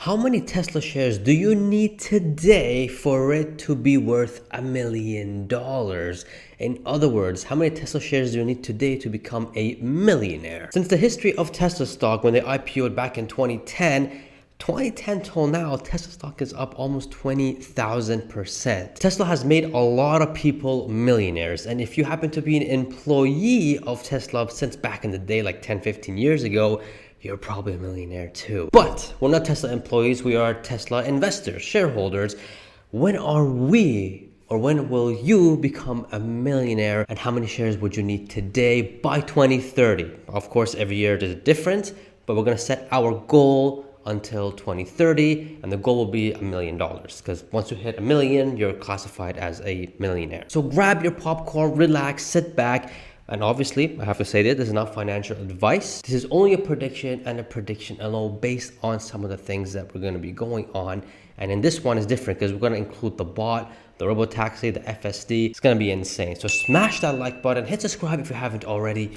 How many Tesla shares do you need today for it to be worth $1 million? In other words, how many Tesla shares do you need today to become a millionaire? Since the history of Tesla stock, when they IPO'd back in 2010 till now, Tesla stock is up almost 20,000%. Tesla has made a lot of people millionaires. And if you happen to be an employee of Tesla since back in the day, like 10, 15 years ago, you're probably a millionaire too. But we're not Tesla employees, we are Tesla investors, shareholders. When are we, or when will you become a millionaire, and how many shares would you need today by 2030? Of course, every year there's a difference, but we're gonna set our goal until 2030, and the goal will be $1 million, because once you hit 1 million, you're classified as a millionaire. So grab your popcorn, relax, sit back, and obviously, I have to say this is not financial advice. This is only a prediction, and a prediction alone based on some of the things that we're going to be going on. And in this one is different because we're going to include the bot, the Robotaxi, the FSD. It's going to be insane. So smash that like button, hit subscribe if you haven't already.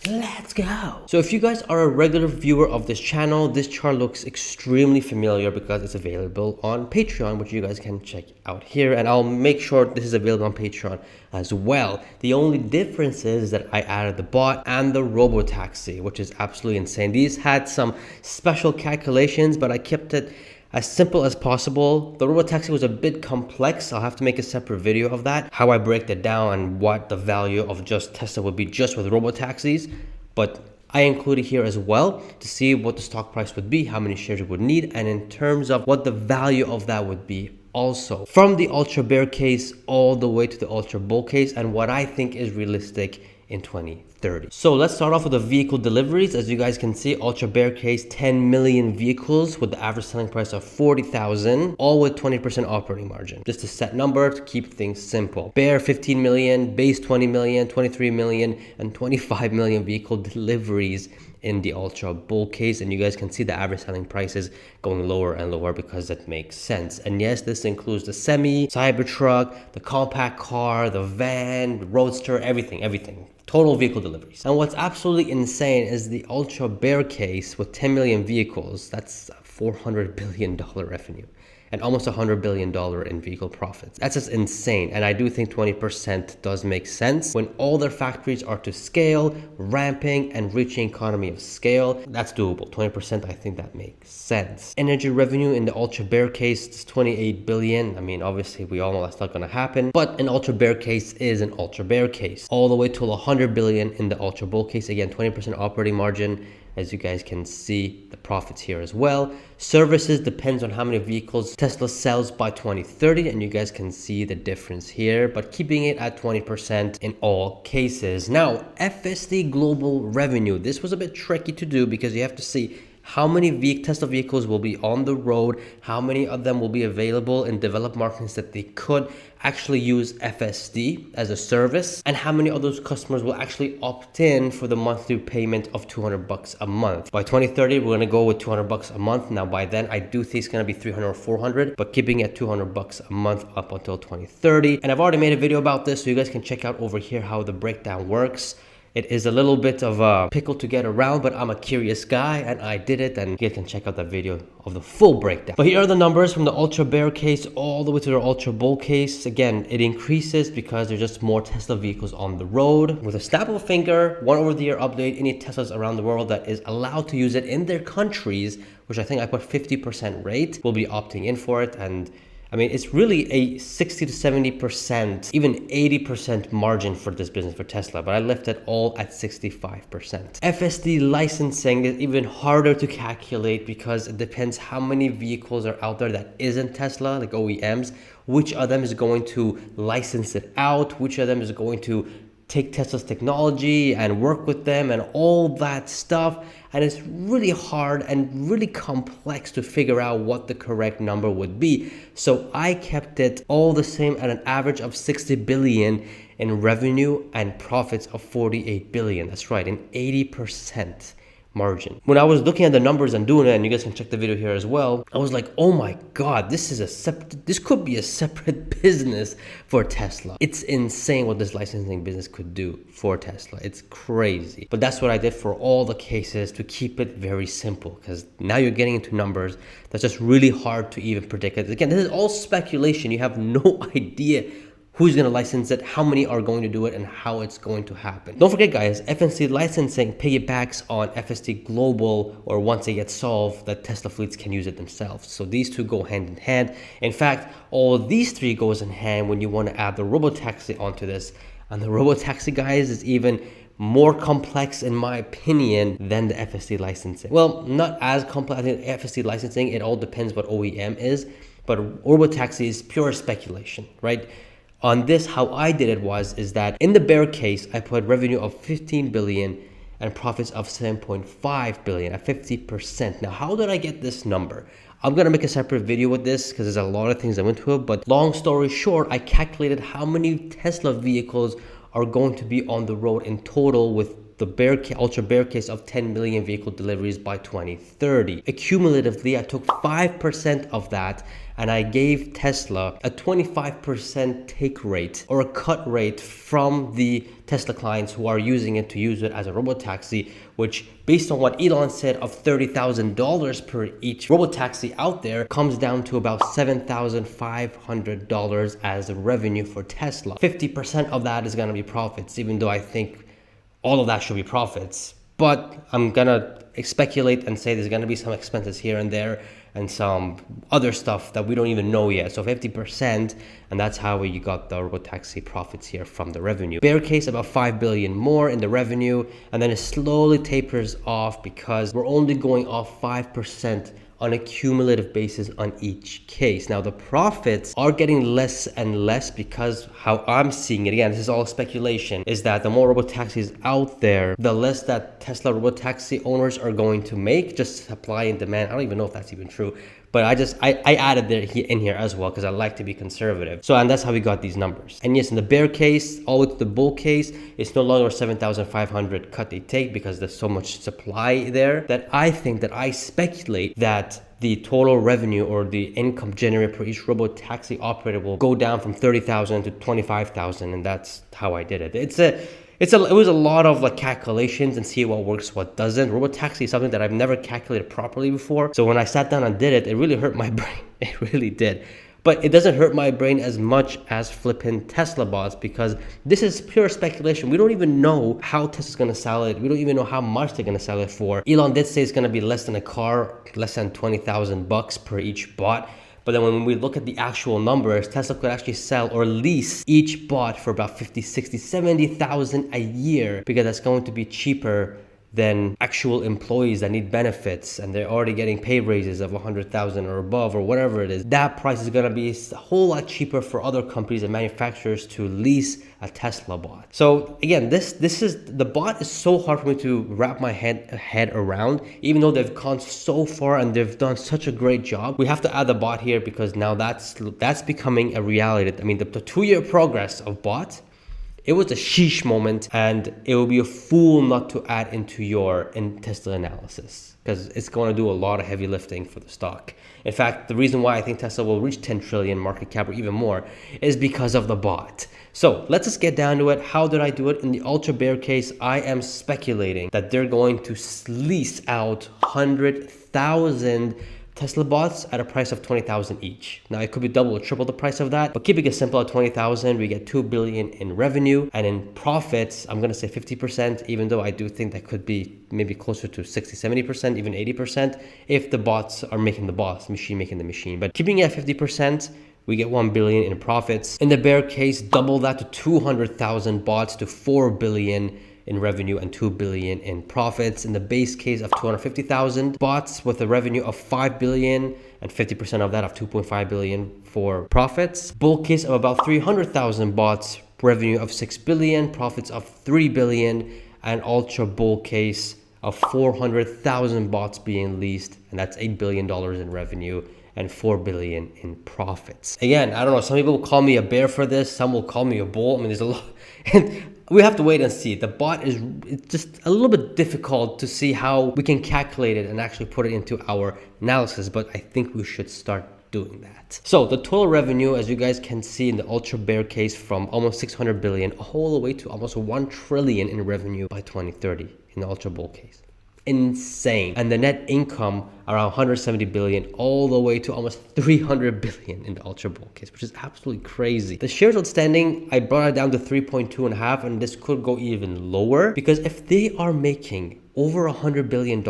Let's go. So if you guys are a regular viewer of this channel, this chart looks extremely familiar because it's available on Patreon, which you guys can check out here. And I'll make sure this is available on Patreon as well. The only difference is that I added the bot and the Robotaxi, which is absolutely insane. These had some special calculations, but I kept it as simple as possible. The Robotaxi was a bit complex. I'll have to make a separate video of that, how I break that down and what the value of just Tesla would be just with Robotaxis. But I included here as well to see what the stock price would be, how many shares it would need, and in terms of what the value of that would be also. From the ultra bear case all the way to the ultra bull case, and what I think is realistic in 2030. So let's start off with the vehicle deliveries. As you guys can see, ultra bear case 10 million vehicles with the average selling price of 40,000, all with 20% operating margin. Just a set number to keep things simple. Bear 15 million, base 20 million, 23 million, and 25 million vehicle deliveries in the ultra bull case. And you guys can see the average selling prices going lower and lower because it makes sense. And yes, this includes the semi, Cybertruck, the compact car, the van, the roadster, everything. Total vehicle deliveries. And what's absolutely insane is the ultra bear case with 10 million vehicles. That's $400 billion revenue and almost $100 billion in vehicle profits. That's just insane. And I do think 20% does make sense when all their factories are to scale, ramping, and reaching economy of scale. That's doable. 20%, I think that makes sense. Energy revenue in the ultra bear case is 28 billion. I mean, obviously we all know that's not gonna happen, but an ultra bear case is an ultra bear case. All the way to 100 billion in the ultra bull case. Again, 20% operating margin. As you guys can see, the profits here as well. Services depends on how many vehicles Tesla sells by 2030, and you guys can see the difference here, but keeping it at 20% in all cases. Now, FSD global revenue. This was a bit tricky to do because you have to see how many Tesla vehicles will be on the road, how many of them will be available in developed markets that they could actually use FSD as a service, and how many of those customers will actually opt in for the monthly payment of $200 a month. By 2030, we're gonna go with $200 a month. Now by then, I do think it's gonna be 300 or 400, but keeping it $200 a month up until 2030. And I've already made a video about this, so you guys can check out over here how the breakdown works. It is a little bit of a pickle to get around, but I'm a curious guy and I did it, and you can check out that video of the full breakdown. But here are the numbers from the ultra bear case all the way to the ultra bull case. Again, it increases because there's just more Tesla vehicles on the road. With a snap of a finger, 1 over the year update, any Teslas around the world that is allowed to use it in their countries, which I think I put 50% rate, will be opting in for it. And I mean, it's really a 60 to 70%, even 80% margin for this business for Tesla, but I left it all at 65%. FSD licensing is even harder to calculate because it depends how many vehicles are out there that isn't Tesla, like OEMs, which of them is going to license it out, which of them is going to take Tesla's technology and work with them and all that stuff. And it's really hard and really complex to figure out what the correct number would be. So I kept it all the same at an average of 60 billion in revenue and profits of 48 billion. That's right, an 80% margin. When I was looking at the numbers and doing it, and you guys can check the video here as well, I was like, oh my God, this could be a separate business for Tesla. It's insane what this licensing business could do for Tesla. It's crazy. But that's what I did for all the cases to keep it very simple, because now you're getting into numbers that's just really hard to even predict. Again, this is all speculation. You have no idea who's going to license it, how many are going to do it, and how it's going to happen. Don't forget, guys, FNC licensing piggybacks on FSD Global, or once they get solved, that Tesla fleets can use it themselves. So these two go hand in hand. In fact, all these three goes in hand when you want to add the Robotaxi onto this. And the Robotaxi, guys, is even more complex, in my opinion, than the FSD licensing. Well, not as complex. I think FSD licensing, it all depends what OEM is, but Robotaxi is pure speculation, right? On this, how I did it is that in the bear case, I put revenue of 15 billion and profits of 7.5 billion at 50%. Now, how did I get this number? I'm going to make a separate video with this because there's a lot of things that went to it. But long story short, I calculated how many Tesla vehicles are going to be on the road in total with the ultra bear case of 10 million vehicle deliveries by 2030. Accumulatively, I took 5% of that and I gave Tesla a 25% take rate, or a cut rate, from the Tesla clients who are using it to use it as a Robotaxi, which, based on what Elon said of $30,000 per each Robotaxi out there, comes down to about $7,500 as a revenue for Tesla. 50% of that is going to be profits, even though I think all of that should be profits. But I'm going to speculate and say there's going to be some expenses here and there and some other stuff that we don't even know yet. So 50%, and that's how you got the Robotaxi profits here from the revenue. Bear case, about 5 billion more in the revenue, and then it slowly tapers off because we're only going off 5% on a cumulative basis on each case. Now, the profits are getting less and less because how I'm seeing it, again, this is all speculation, is that the more Robotaxis out there, the less that Tesla Robotaxi owners are going to make, just supply and demand. I don't even know if that's even true, but I added in here as well because I like to be conservative. So, and that's how we got these numbers. And yes, in the bear case, all the way to the bull case, it's no longer 7,500 cut they take because there's so much supply there that I speculate that the total revenue or the income generated per each Robotaxi operator will go down from 30,000 to 25,000, and that's how I did it. It was a lot of like calculations and see what works, what doesn't. Robotaxi is something that I've never calculated properly before. So when I sat down and did it, it really hurt my brain. It really did. But it doesn't hurt my brain as much as flipping Tesla bots because this is pure speculation. We don't even know how Tesla's going to sell it. We don't even know how much they're going to sell it for. Elon did say it's going to be less than a car, less than $20,000 per each bot. But then when we look at the actual numbers, Tesla could actually sell or lease each bot for about 50, 60, 70,000 a year because that's going to be cheaper than actual employees that need benefits and they're already getting pay raises of 100,000 or above or whatever it is. That price is going to be a whole lot cheaper for other companies and manufacturers to lease a Tesla bot. So again, the bot is so hard for me to wrap my head around, even though they've gone so far and they've done such a great job. We have to add the bot here because now that's becoming a reality. I mean, the 2-year progress of bot, it was a sheesh moment, and it will be a fool not to add into your Tesla analysis because it's going to do a lot of heavy lifting for the stock. In fact, the reason why I think Tesla will reach 10 trillion market cap or even more is because of the bot. So let's just get down to it. How did I do it? In the ultra bear case, I am speculating that they're going to lease out 100,000 Tesla bots at a price of 20,000 each. Now it could be double or triple the price of that, but keeping it simple at 20,000, we get 2 billion in revenue, and in profits, I'm going to say 50%, even though I do think that could be maybe closer to 60, 70%, even 80% if the bots are making the bots, machine making the machine. But keeping it at 50%, we get 1 billion in profits. In the bear case, double that to 200,000 bots to 4 billion in revenue and 2 billion in profits. In the base case of 250,000 bots with a revenue of 5 billion and 50% of that of 2.5 billion for profits. Bull case of about 300,000 bots, revenue of 6 billion, profits of 3 billion, and ultra bull case of 400,000 bots being leased, and that's $8 billion in revenue and 4 billion in profits. Again, I don't know, some people will call me a bear for this, some will call me a bull. I mean, there's a lot. we have to wait and see. The bot is, it's just a little bit difficult to see how we can calculate it and actually put it into our analysis, but I think we should start doing that. So the total revenue, as you guys can see in the ultra bear case, from almost 600 billion all the way to almost 1 trillion in revenue by 2030 in the ultra bull case. Insane. And the net income around 170 billion all the way to almost 300 billion in the ultra bull case, which is absolutely crazy. The shares outstanding, I brought it down to 3.2.5, and this could go even lower, because if they are making over $100 billion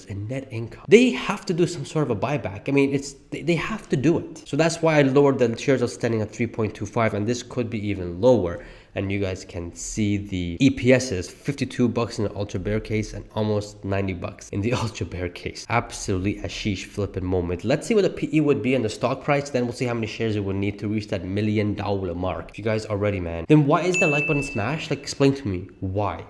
in net income, they have to do some sort of a buyback. I mean, they have to do it. So that's why I lowered the shares outstanding at 3.25, and this could be even lower. And you guys can see the EPS is 52 bucks in the ultra bear case and almost 90 bucks in the ultra bear case. Absolutely a sheesh flipping moment. Let's see what the PE would be and the stock price. Then we'll see how many shares it would need to reach that $1 million mark. If you guys are ready, man, then why is the like button smashed? Like, explain to me why.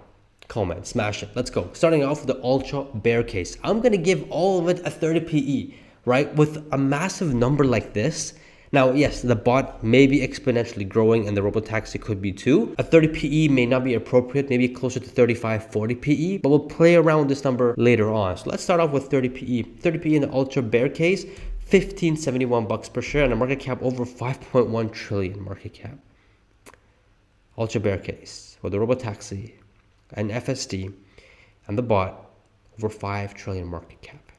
Comment, smash it. Let's go. Starting off with the ultra bear case. I'm going to give all of it a 30 PE, right? With a massive number like this. Now, yes, the bot may be exponentially growing and the Robotaxi could be too. A 30 PE may not be appropriate, maybe closer to 35, 40 PE, but we'll play around with this number later on. So let's start off with 30 PE. 30 PE in the ultra bear case, 1571 bucks per share, and a market cap over 5.1 trillion market cap. Ultra bear case with the Robotaxi and FSD and the bot over 5 trillion market cap.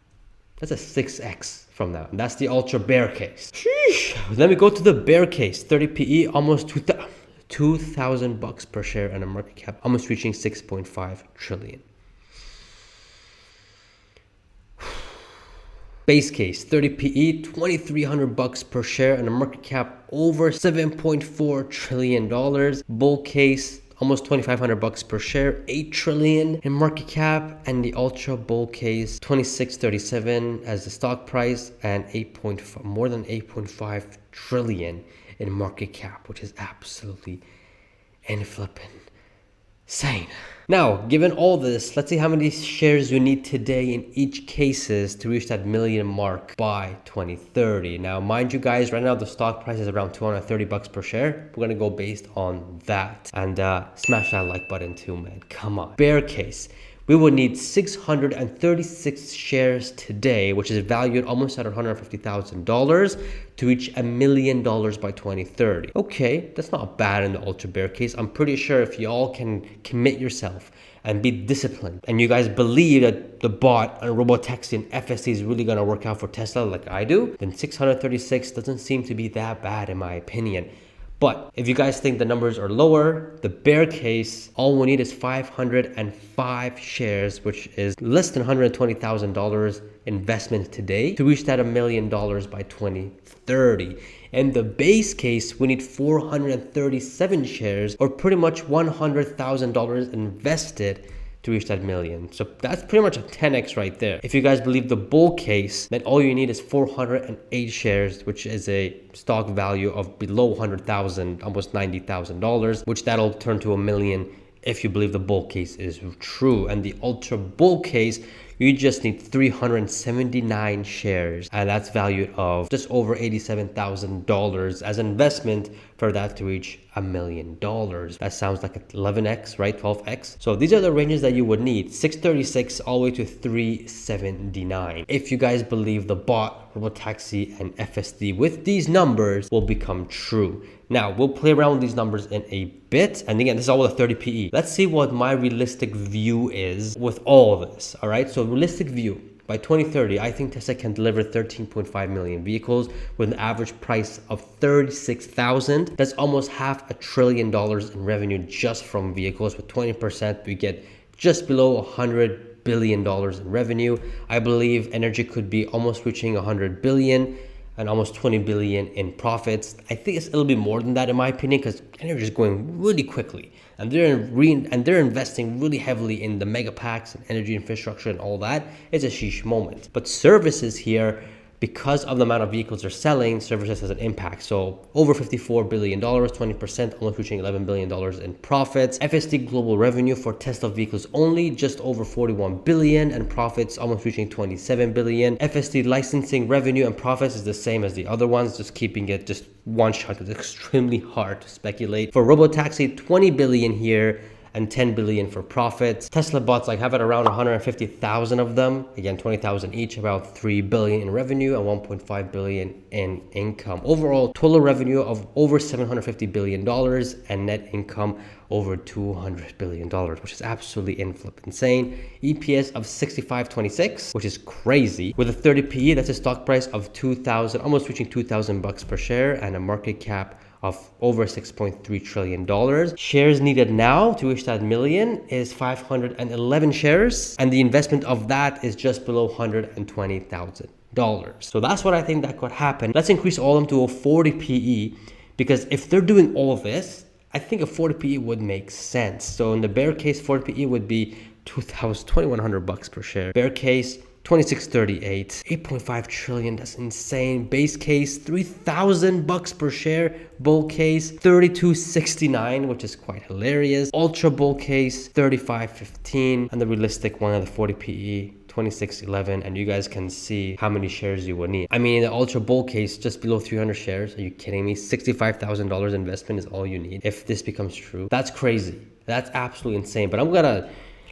That's a 6x from now. And that's the ultra bear case. Sheesh. Then we go to the bear case. 30 PE, almost 2,000 bucks per share, and a market cap almost reaching 6.5 trillion. Base case, 30 PE, 2,300 bucks per share, and a market cap over $7.4 trillion. Bull case, almost 2,500 bucks per share, 8 trillion in market cap, and the ultra bull case 26.37 as the stock price, and more than 8.5 trillion in market cap, which is absolutely flipping insane. Now, given all this, let's see how many shares you need today in each cases to reach that million mark by 2030. Now, mind you guys, right now the stock price is around 230 bucks per share. We're gonna go based on that, and smash that like button too, man. Come on. Bear case. We would need 636 shares today, which is valued almost at $150,000 to reach $1 million by 2030. Okay, that's not bad in the ultra bear case. I'm pretty sure if y'all can commit yourself and be disciplined, and you guys believe that the bot and Robotaxi and FSD is really gonna work out for Tesla like I do, then 636 doesn't seem to be that bad in my opinion. But if you guys think the numbers are lower, the bear case, all we need is 505 shares, which is less than $120,000 investment today to reach that $1 million by 2030. And the base case, we need 437 shares, or pretty much $100,000 invested to reach that million. So that's pretty much a 10x right there. If you guys believe the bull case, then all you need is 408 shares, which is a stock value of below 100,000, almost $90,000, which that'll turn to $1 million if you believe the bull case is true. And the ultra bull case, you just need 379 shares, and that's valued of just over $87,000 as an investment for that to reach $1 million. That sounds like 11x, right? 12x. So these are the ranges that you would need: 636 all the way to 379. If you guys believe the bot, Robotaxi, and FSD with these numbers will become true. Now, we'll play around with these numbers in a bit. And again, this is all with a 30 PE. Let's see what my realistic view is with all of this. All right, so realistic view. By 2030, I think Tesla can deliver 13.5 million vehicles with an average price of $36,000. That's almost $500 billion in revenue just from vehicles. With 20%, we get just below $100 billion in revenue. I believe energy could be almost reaching 100 billion and almost 20 billion in profits. I think it's a little bit more than that in my opinion, because energy is going really quickly, and they're investing really heavily in the mega packs and energy infrastructure and all that. It's a sheesh moment. But services here, because of the amount of vehicles they're selling, services has an impact. So over $54 billion, 20%, almost reaching $11 billion in profits. FSD global revenue for Tesla vehicles only, just over 41 billion, and profits almost reaching 27 billion. FSD licensing revenue and profits is the same as the other ones, just keeping it just one shot. It's extremely hard to speculate. For Robotaxi, 20 billion here, and 10 billion for profits. Tesla bots like have it around 150,000 of them. Again, 20,000 each, about 3 billion in revenue and 1.5 billion in income. Overall, total revenue of over $750 billion and net income over $200 billion, which is absolutely insane. EPS of 65.26, which is crazy. With a 30 PE, that's a stock price of 2,000, almost reaching 2,000 bucks per share, and a market cap of over $6.3 trillion. Shares needed now to reach that million is 511 shares, and the investment of that is just below $120,000. So that's what I think that could happen. Let's increase all of them to a 40 PE, because if they're doing all of this, I think a 40 PE would make sense. So in the bear case, 40 PE would be 2,100 bucks per share. Bear case, 2638, 8.5 trillion, that's insane. Base case, 3,000 bucks per share. Bull case, 3269, which is quite hilarious. Ultra bull case, 3515, and the realistic one of the 40 PE, 2611, and you guys can see how many shares you would need. I mean, in the ultra bull case, just below 300 shares. Are you kidding me? $65,000 investment is all you need if this becomes true. That's crazy. That's absolutely insane. But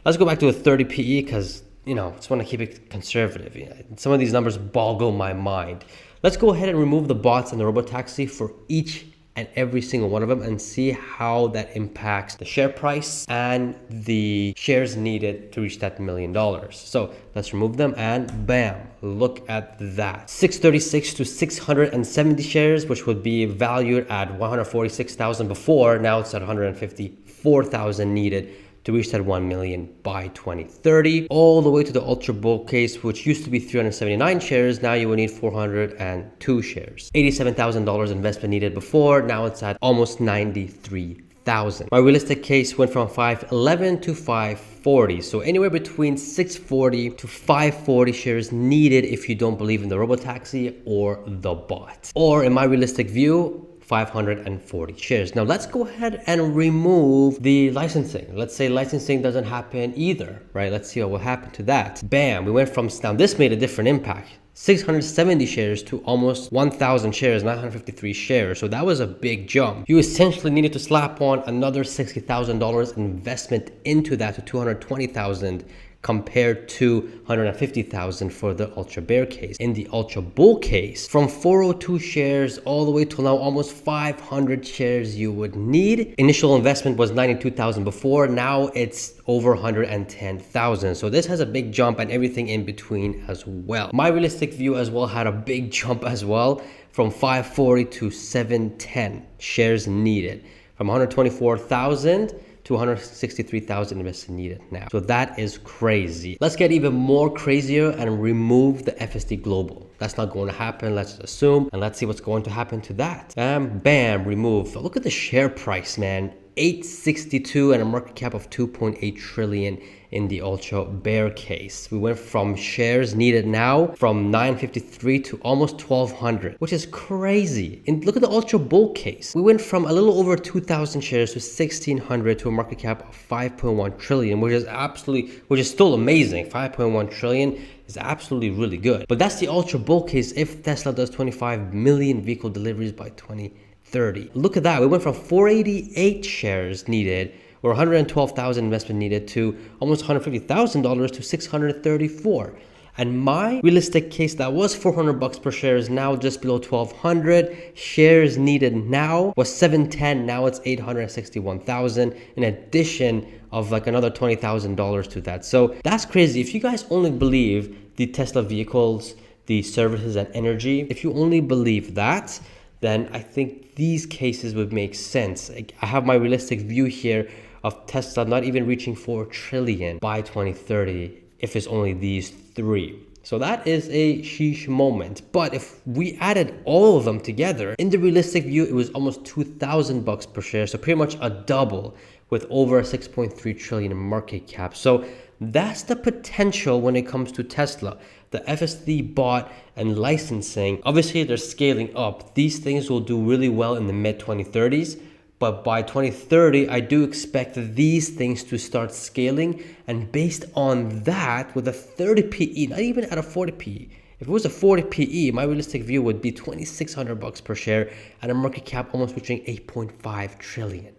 let's go back to a 30 PE, because you know, just want to keep it conservative. Yeah. Some of these numbers boggle my mind. Let's go ahead and remove the bots and the Robotaxi for each and every single one of them and see how that impacts the share price and the shares needed to reach that $1 million. So let's remove them, and bam, look at that. 636 to 670 shares, which would be valued at 146,000 before. Now it's at 154,000 needed to reach that 1 million by 2030, all the way to the ultra bull case, which used to be 379 shares. Now you will need 402 shares. $87,000 investment needed before. Now it's at almost 93,000. My realistic case went from 511 to 540. So anywhere between 640 to 540 shares needed if you don't believe in the Robotaxi or the bot. Or in my realistic view, 540 shares. Now let's go ahead and remove the licensing. Let's say licensing doesn't happen either, right? Let's see what will happen to that. Bam, we went from, now this made a different impact. 670 shares to almost 1,000 shares, 953 shares. So that was a big jump. You essentially needed to slap on another $60,000 investment into that to 220,000 compared to 150,000 for the ultra bear case. In the ultra bull case, from 402 shares all the way to now almost 500 shares you would need. Initial investment was 92,000 before, now it's over 110,000. So this has a big jump, and everything in between as well. My realistic view as well had a big jump as well, from 540 to 710 shares needed, from 124,000 to 163,000 invested needed now. So that is crazy. Let's get even more crazier and remove the FSD Global. That's not going to happen, let's assume, and let's see what's going to happen to that. Bam, remove. Look at the share price, man. 862 and a market cap of 2.8 trillion in the ultra bear case. We went from shares needed now from 953 to almost 1,200, which is crazy. And look at the ultra bull case. We went from a little over 2,000 shares to 1,600 to a market cap of 5.1 trillion, which is still amazing. 5.1 trillion is absolutely really good. But that's the ultra bull case if Tesla does 25 million vehicle deliveries by 2030. Look at that. We went from 488 shares needed, or 112,000 investment needed, to almost $150,000 to 634. And my realistic case that was 400 bucks per share is now just below 1,200. Shares needed now was 710. Now it's 861,000. In addition of like another $20,000 to that. So that's crazy. If you guys only believe the Tesla vehicles, the services and energy, if you only believe that, then I think these cases would make sense. I have my realistic view here of Tesla not even reaching 4 trillion by 2030 if it's only these three. So that is a sheesh moment. But if we added all of them together, in the realistic view, it was almost 2,000 bucks per share. So pretty much a double with over 6.3 trillion in market cap. So that's the potential when it comes to Tesla. The FSD bot and licensing, obviously they're scaling up. These things will do really well in the mid 2030s. But by 2030, I do expect these things to start scaling. And based on that, with a 30 PE, not even at a 40 PE, if it was a 40 PE, my realistic view would be 2,600 bucks per share and a market cap almost reaching 8.5 trillion.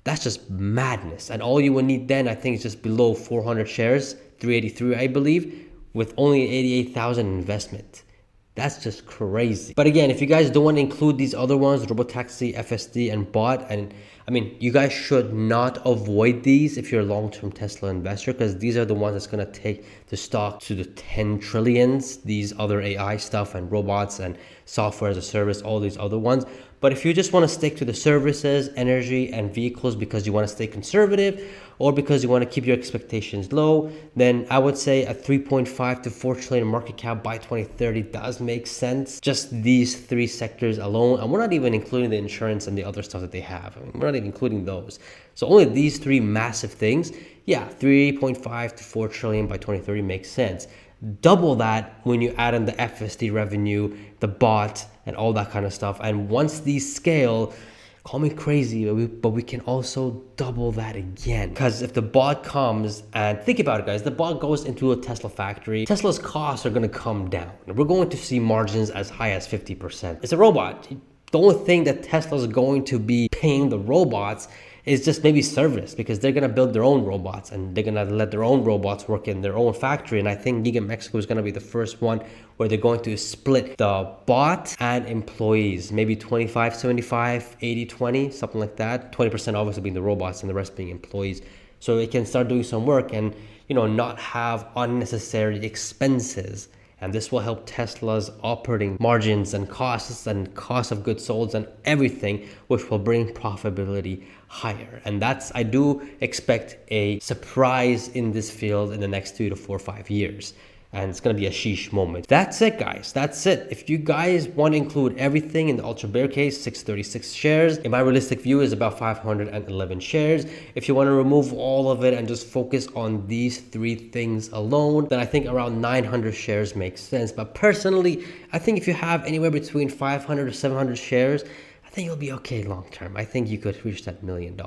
That's just madness. And all you will need then, I think, is just below 400 shares, 383, I believe, with only 88,000 investment. That's just crazy. But again, if you guys don't want to include these other ones, Robotaxi, FSD, and bot, and I mean, you guys should not avoid these if you're a long-term Tesla investor, because these are the ones that's going to take the stock to the 10 trillions, these other AI stuff and robots and software as a service, all these other ones. But if you just want to stick to the services, energy, and vehicles because you want to stay conservative or because you want to keep your expectations low, then I would say a 3.5 to 4 trillion market cap by 2030 does make sense. Just these three sectors alone, and we're not even including the insurance and the other stuff that they have. I mean, we're not even including those. So only these three massive things, yeah, 3.5 to 4 trillion by 2030 makes sense. Double that when you add in the FSD revenue, the bot, and all that kind of stuff. And once these scale, call me crazy, but we can also double that again. Because if the bot comes, and think about it, guys, the bot goes into a Tesla factory, Tesla's costs are going to come down. We're going to see margins as high as 50%. It's a robot. The only thing that Tesla's going to be paying the robots is just maybe service, because they're going to build their own robots and they're going to let their own robots work in their own factory. And I think Giga Mexico is going to be the first one where they're going to split the bot and employees, maybe 25, 75, 80, 20, something like that. 20% obviously being the robots and the rest being employees. So it can start doing some work and, you know, not have unnecessary expenses. And this will help Tesla's operating margins and costs of goods sold and everything, which will bring profitability higher. And I do expect a surprise in this field in the next 2 to 4 or 5 years. And it's going to be a sheesh moment. That's it, guys. That's it. If you guys want to include everything in the ultra bear case, 636 shares. In my realistic view is about 511 shares. If you want to remove all of it and just focus on these three things alone, then I think around 900 shares makes sense. But personally, I think if you have anywhere between 500 to 700 shares, I think you'll be okay long term. I think you could reach that $1 million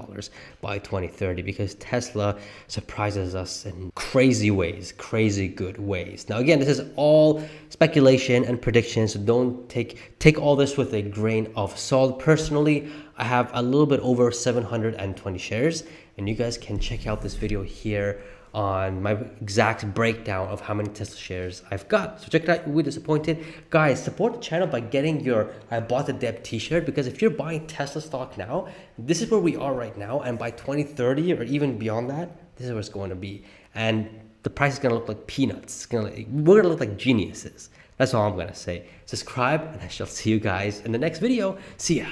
by 2030 because Tesla surprises us in crazy ways, crazy good ways. Now, again, this is all speculation and predictions, so don't take all this with a grain of salt. Personally, I have a little bit over 720 shares, and you guys can check out this video here on my exact breakdown of how many Tesla shares I've got. So check it out, you'll be disappointed. Guys, support the channel by getting your I Bought the Deb t-shirt, because if you're buying Tesla stock now, this is where we are right now, and by 2030 or even beyond that, this is where it's going to be. And the price is gonna look like peanuts. We're gonna look like geniuses. That's all I'm gonna say. Subscribe, and I shall see you guys in the next video. See ya.